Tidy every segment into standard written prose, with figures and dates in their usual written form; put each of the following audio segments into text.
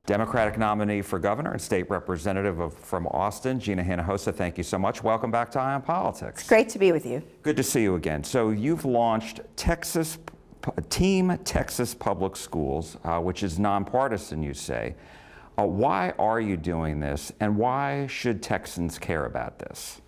Democratic nominee for governor and state representative from Austin, Gina Hinojosa, thank you so much. Welcome back to Eye on Politics. It's great to be with you. Good to see you again. So you've launched Team Texas Public Schools, which is nonpartisan, you say. Why are you doing this, and why should Texans care about this?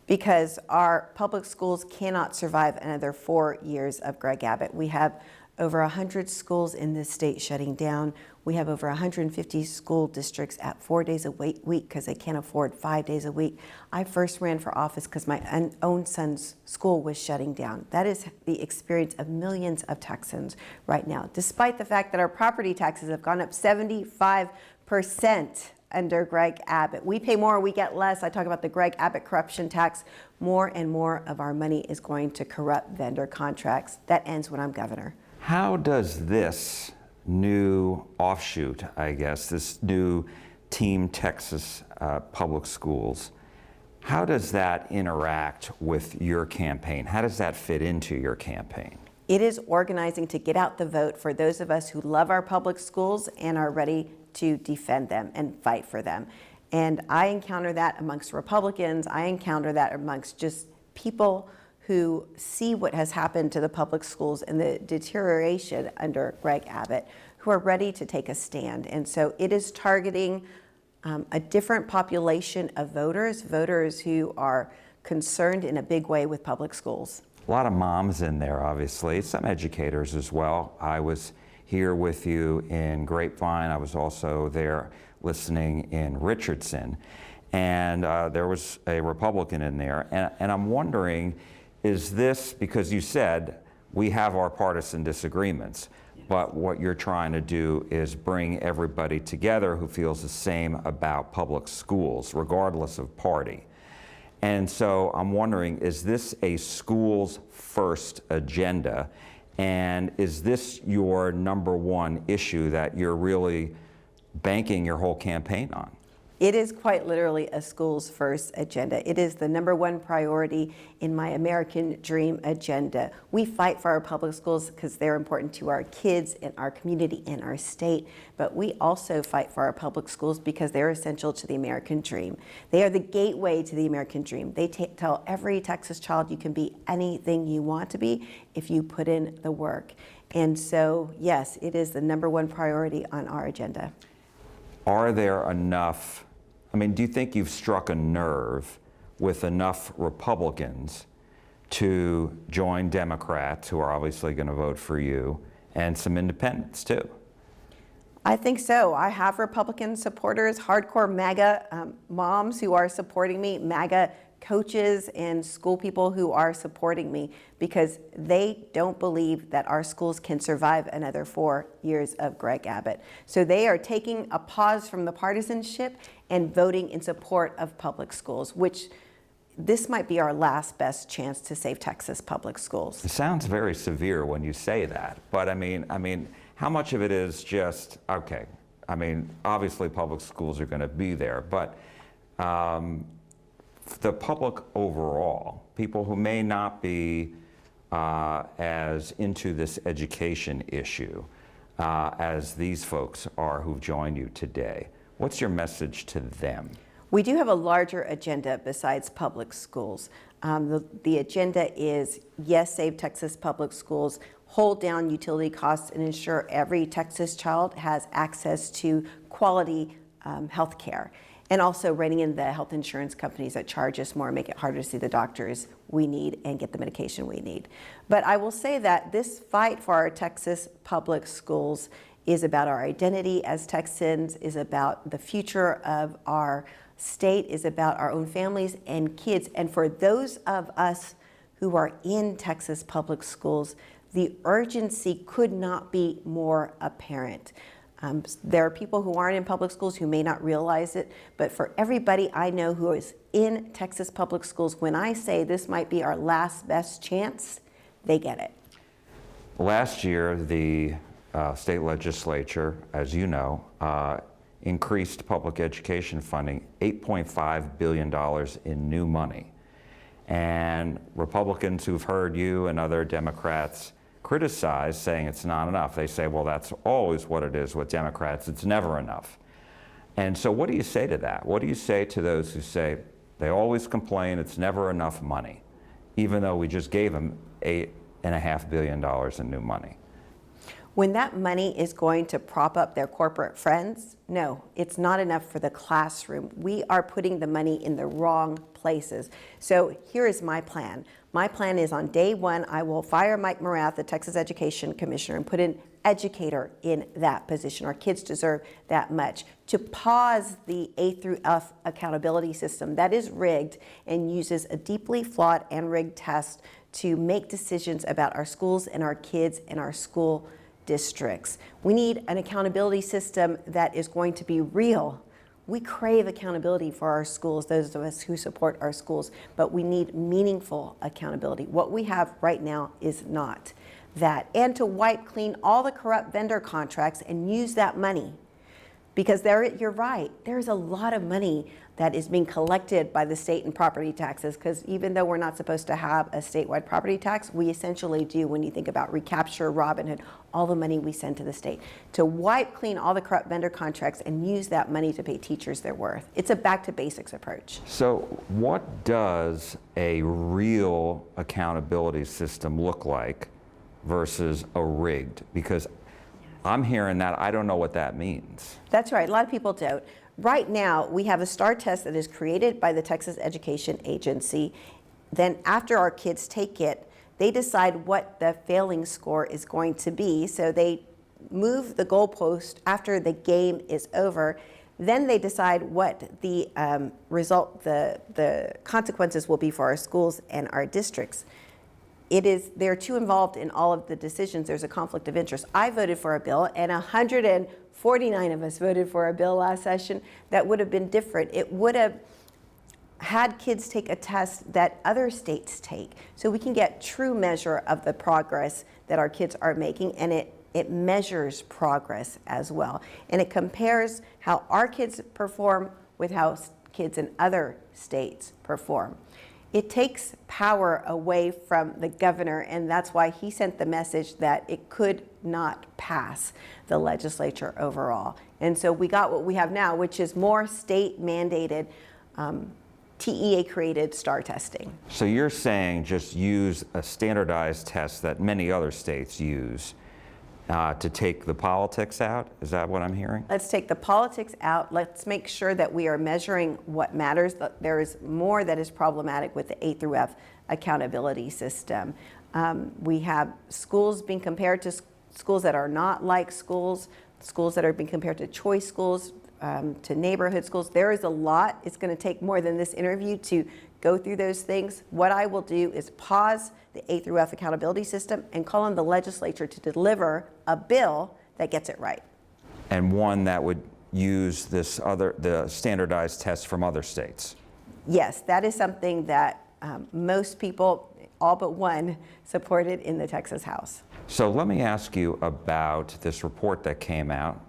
Because our public schools cannot survive another 4 years of Greg Abbott. We have over 100 schools in this state shutting down. We have over 150 school districts at 4 days a week because they can't afford 5 days a week. I first ran for office because my own son's school was shutting down. That is the experience of millions of Texans right now, despite the fact that our property taxes have gone up 75% under Greg Abbott. We pay more, we get less. I talk about the Greg Abbott corruption tax. More and more of our money is going to corrupt vendor contracts. That ends when I'm governor. How does this new offshoot, I guess, this new Team Texas Public Schools, how does that interact with your campaign? How does that fit into your campaign? It is organizing to get out the vote for those of us who love our public schools and are ready to defend them and fight for them. And I encounter that amongst Republicans. I encounter that amongst just people who see what has happened to the public schools and the deterioration under Greg Abbott, who are ready to take a stand. And so it is targeting a different population of voters who are concerned in a big way with public schools. A lot of moms in there, obviously, some educators as well. I was here with you in Grapevine. I was also there listening in Richardson. And there was a Republican in there. And I'm wondering, is this, because you said we have our partisan disagreements, but what you're trying to do is bring everybody together who feels the same about public schools, regardless of party. And so I'm wondering, is this a schools first agenda? And is this your number one issue that you're really banking your whole campaign on? It is quite literally a schools first agenda. It is the number one priority in my American Dream agenda. We fight for our public schools because they're important to our kids and our community and our state, but we also fight for our public schools because they're essential to the American Dream. They are the gateway to the American Dream. They tell every Texas child you can be anything you want to be if you put in the work. And so, yes, it is the number one priority on our agenda. Are there enough, do you think you've struck a nerve with enough Republicans to join Democrats, who are obviously going to vote for you, and some independents too? I think so. I have Republican supporters, hardcore MAGA moms who are supporting me, MAGA coaches and school people who are supporting me because they don't believe that our schools can survive another 4 years of Greg Abbott. So they are taking a pause from the partisanship and voting in support of public schools, which this might be our last best chance to save Texas public schools. It sounds very severe when you say that, but I mean, how much of it is just, okay, obviously public schools are going to be there, but the public overall, people who may not be as into this education issue as these folks are who've joined you today, what's your message to them? We do have a larger agenda besides public schools. The agenda is, yes, save Texas public schools, hold down utility costs, and ensure every Texas child has access to quality health care. And also reining in the health insurance companies that charge us more, make it harder to see the doctors we need and get the medication we need. But I will say that this fight for our Texas public schools is about our identity as Texans, is about the future of our state, is about our own families and kids. And for those of us who are in Texas public schools, the urgency could not be more apparent. There are people who aren't in public schools who may not realize it, but for everybody I know who is in Texas public schools, when I say this might be our last best chance, they get it. Last year, the state legislature, as you know, increased public education funding, $8.5 billion in new money. And Republicans who've heard you and other Democrats criticized, saying it's not enough. They say, well, that's always what it is with Democrats. It's never enough. And so what do you say to that? What do you say to those who say they always complain it's never enough money, even though we just gave them $8.5 billion in new money? When that money is going to prop up their corporate friends, no, it's not enough for the classroom. We are putting the money in the wrong places. So here is my plan. My plan is on day one, I will fire Mike Morath, the Texas Education Commissioner, and put an educator in that position. Our kids deserve that much. To pause the A through F accountability system that is rigged and uses a deeply flawed and rigged test to make decisions about our schools and our kids and our school districts. We need an accountability system that is going to be real. We crave accountability for our schools, those of us who support our schools, but we need meaningful accountability. What we have right now is not that. And to wipe clean all the corrupt vendor contracts and use that money. Because you're right, there's a lot of money that is being collected by the state in property taxes, because even though we're not supposed to have a statewide property tax, we essentially do when you think about recapture, Robin Hood, all the money we send to the state. To wipe clean all the corrupt vendor contracts and use that money to pay teachers their worth. It's a back to basics approach. So what does a real accountability system look like versus a rigged? Because I'm hearing that, I don't know what that means. That's right, a lot of people don't. Right now, we have a STAR test that is created by the Texas Education Agency. Then after our kids take it, they decide what the failing score is going to be. So they move the goalpost after the game is over. Then they decide what the the consequences will be for our schools and our districts. They're too involved in all of the decisions. There's a conflict of interest. I voted for a bill, and 149 of us voted for a bill last session that would have been different. It would have had kids take a test that other states take, so we can get true measure of the progress that our kids are making, and it measures progress as well. And it compares how our kids perform with how kids in other states perform. It takes power away from the governor, and that's why he sent the message that it could not pass the legislature overall. And so we got what we have now, which is more state-mandated, TEA-created STAR testing. So you're saying just use a standardized test that many other states use to take the politics out? Is that what I'm hearing? Let's take the politics out. Let's make sure that we are measuring what matters. There is more that is problematic with the A through F accountability system. We have schools being compared to schools that are not like schools, schools that are being compared to choice schools, to neighborhood schools. There is a lot. It's going to take more than this interview to go through those things. What I will do is pause the A through F accountability system and call on the legislature to deliver a bill that gets it right. And one that would use the standardized tests from other states. Yes, that is something that most people, all but one, supported in the Texas House. So let me ask you about this report that came out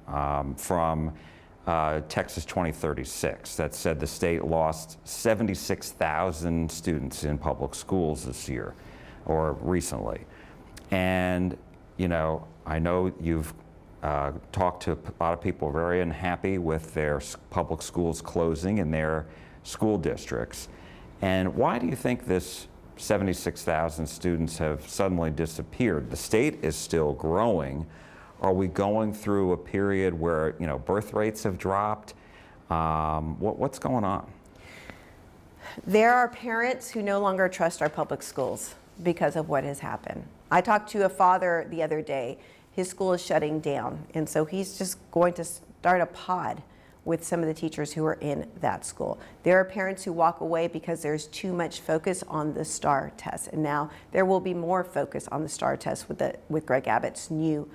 from Texas 2036 that said the state lost 76,000 students in public schools this year or recently. And, you know, I know you've talked to a lot of people very unhappy with their public schools closing in their school districts. And why do you think this 76,000 students have suddenly disappeared? The state is still growing. Are we going through a period where, you know, birth rates have dropped? What's going on? There are parents who no longer trust our public schools because of what has happened. I talked to a father the other day. His school is shutting down, and so he's just going to start a pod with some of the teachers who are in that school. There are parents who walk away because there's too much focus on the STAR test, and now there will be more focus on the STAR test with Greg Abbott's new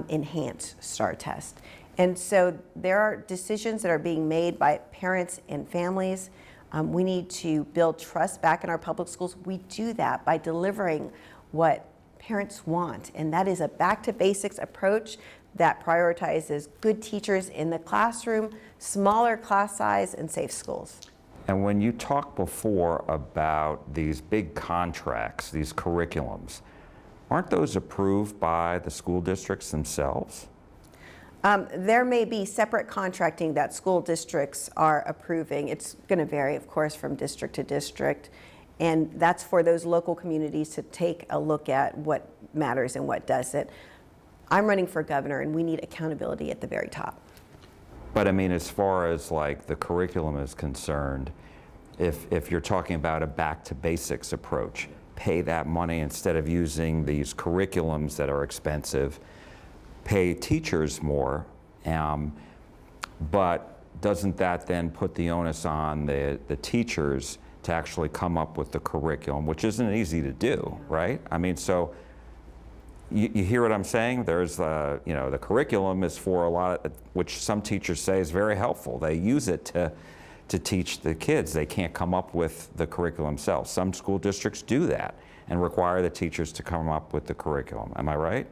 enhanced STAR test. And so there are decisions that are being made by parents and families. We need to build trust back in our public schools. We do that by delivering what parents want, and that is a back to basics approach that prioritizes good teachers in the classroom, smaller class size, and safe schools. And when you talked before about these big contracts, these curriculums, aren't those approved by the school districts themselves? There may be separate contracting that school districts are approving. It's going to vary, of course, from district to district. And that's for those local communities to take a look at what matters and what doesn't. I'm running for governor, and we need accountability at the very top. But I mean, as far as like the curriculum is concerned, if you're talking about a back to basics approach, pay that money instead of using these curriculums that are expensive, pay teachers more, but doesn't that then put the onus on the teachers to actually come up with the curriculum, which isn't easy to do, right? I mean, so you hear what I'm saying? There's, the curriculum is for a lot of, which some teachers say is very helpful. They use it to teach the kids. They can't come up with the curriculum themselves. Some school districts do that and require the teachers to come up with the curriculum. Am I right?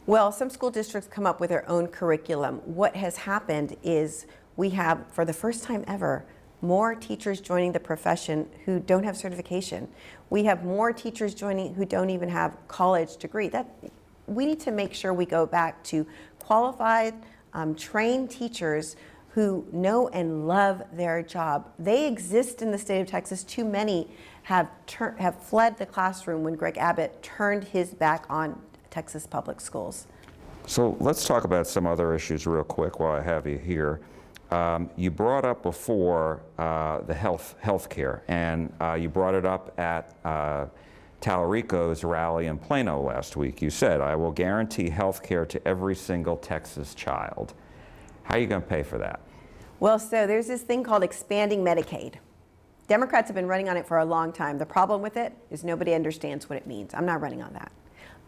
Well, some school districts come up with their own curriculum. What has happened is we have, for the first time ever, more teachers joining the profession who don't have certification. We have more teachers joining who don't even have college degree. We need to make sure we go back to qualified, trained teachers who know and love their job. They exist in the state of Texas. Too many have fled the classroom when Greg Abbott turned his back on Texas public schools. So let's talk about some other issues real quick while I have you here. You brought up before the health care, and you brought it up at Talarico's rally in Plano last week. You said, "I will guarantee health care to every single Texas child." How are you going to pay for that? Well, so there's this thing called expanding Medicaid. Democrats have been running on it for a long time. The problem with it is nobody understands what it means. I'm not running on that.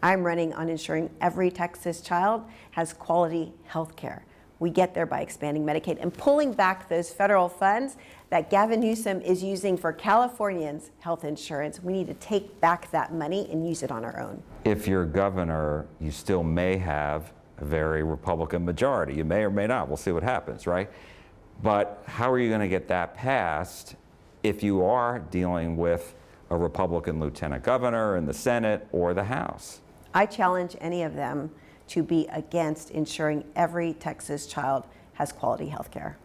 I'm running on ensuring every Texas child has quality health care. We get there by expanding Medicaid and pulling back those federal funds that Gavin Newsom is using for Californians' health insurance. We need to take back that money and use it on our own. If you're governor, you still may have a very Republican majority. You may or may not. We'll see what happens, right? But how are you going to get that passed if you are dealing with a Republican lieutenant governor in the Senate or the House? I challenge any of them to be against ensuring every Texas child has quality health care.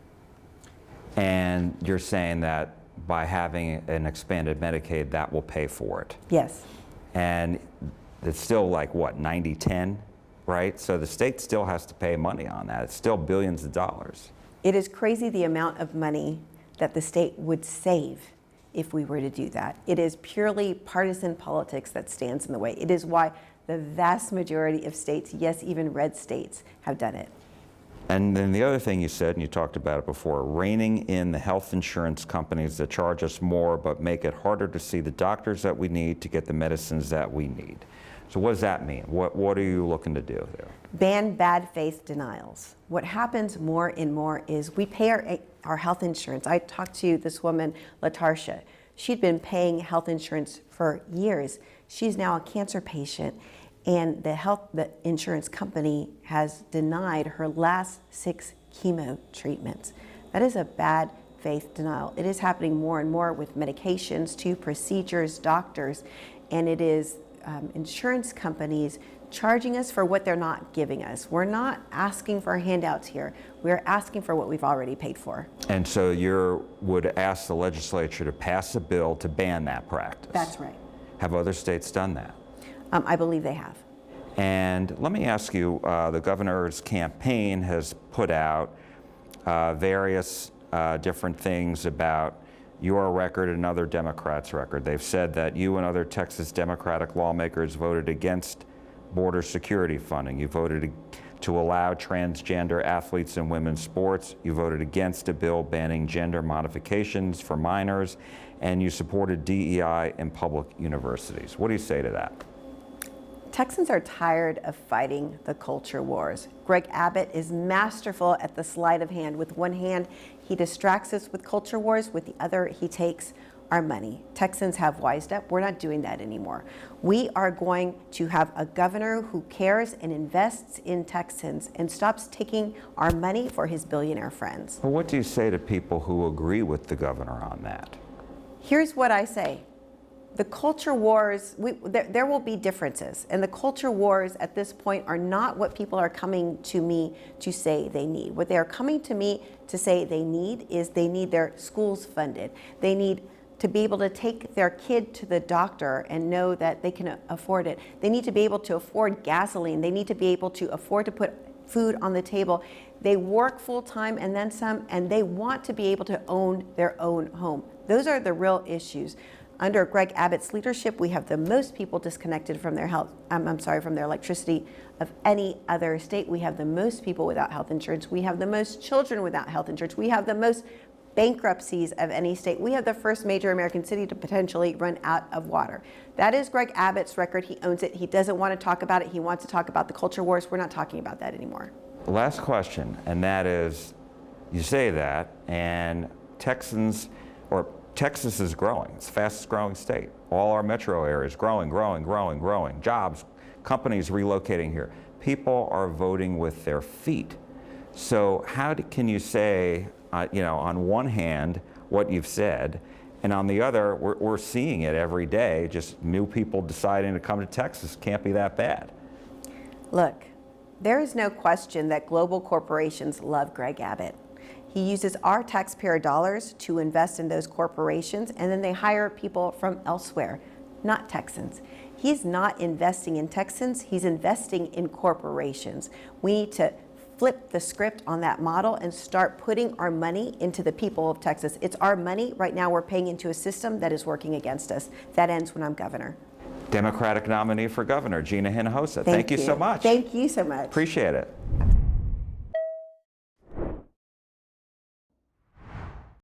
And you're saying that by having an expanded Medicaid, that will pay for it? Yes. And it's still like, what, 90-10, right? So the state still has to pay money on that. It's still billions of dollars. It is crazy the amount of money that the state would save if we were to do that. It is purely partisan politics that stands in the way. It is why the vast majority of states, yes, even red states, have done it. And then the other thing you said, and you talked about it before, reining in the health insurance companies that charge us more but make it harder to see the doctors that we need to get the medicines that we need. So what does that mean? What are you looking to do there? Ban bad faith denials. What happens more and more is we pay our health insurance. I talked to this woman, LaTarsha. She'd been paying health insurance for years. She's now a cancer patient, and the insurance company has denied her last 6 chemo treatments. That is a bad faith denial. It is happening more and more with medications, to procedures, doctors, and it is insurance companies charging us for what they're not giving us. We're not asking for handouts here. We're asking for what we've already paid for. And so you would ask the legislature to pass a bill to ban that practice? That's right. Have other states done that? I believe they have. And let me ask you, the governor's campaign has put out various different things about your record and other Democrats' record. They've said that you and other Texas Democratic lawmakers voted against border security funding. You voted to allow transgender athletes in women's sports. You voted against a bill banning gender modifications for minors, and you supported DEI in public universities. What do you say to that? Texans are tired of fighting the culture wars. Greg Abbott is masterful at the sleight of hand. With one hand, he distracts us with culture wars. With the other, he takes our money. Texans have wised up. We're not doing that anymore. We are going to have a governor who cares and invests in Texans and stops taking our money for his billionaire friends. Well, what do you say to people who agree with the governor on that? Here's what I say. the culture wars, there will be differences. And the culture wars at this point are not what people are coming to me to say they need. What they are coming to me to say they need is they need their schools funded. They need to be able to take their kid to the doctor and know that they can afford it. They need to be able to afford gasoline. They need to be able to afford to put food on the table. They work full time and then some, and they want to be able to own their own home. Those are the real issues. Under Greg Abbott's leadership, we have the most people disconnected from their from their electricity of any other state. We have the most people without health insurance. We have the most children without health insurance. We have the most bankruptcies of any state. We have the first major American city to potentially run out of water. That is Greg Abbott's record. He owns it. He doesn't want to talk about it. He wants to talk about the culture wars. We're not talking about that anymore. Last question, and that is, you say that, and Texas is growing. It's the fastest growing state. All our metro areas growing. Jobs, companies relocating here. People are voting with their feet. So how can you say, on one hand, what you've said, and on the other, we're seeing it every day, just new people deciding to come to Texas can't be that bad. Look, there is no question that global corporations love Greg Abbott. He uses our taxpayer dollars to invest in those corporations, and then they hire people from elsewhere, not Texans. He's not investing in Texans, he's investing in corporations. We need to flip the script on that model and start putting our money into the people of Texas. It's our money. Right now we're paying into a system that is working against us. That ends when I'm governor. Democratic nominee for governor, Gina Hinojosa. Thank you so much. Thank you so much. Appreciate it.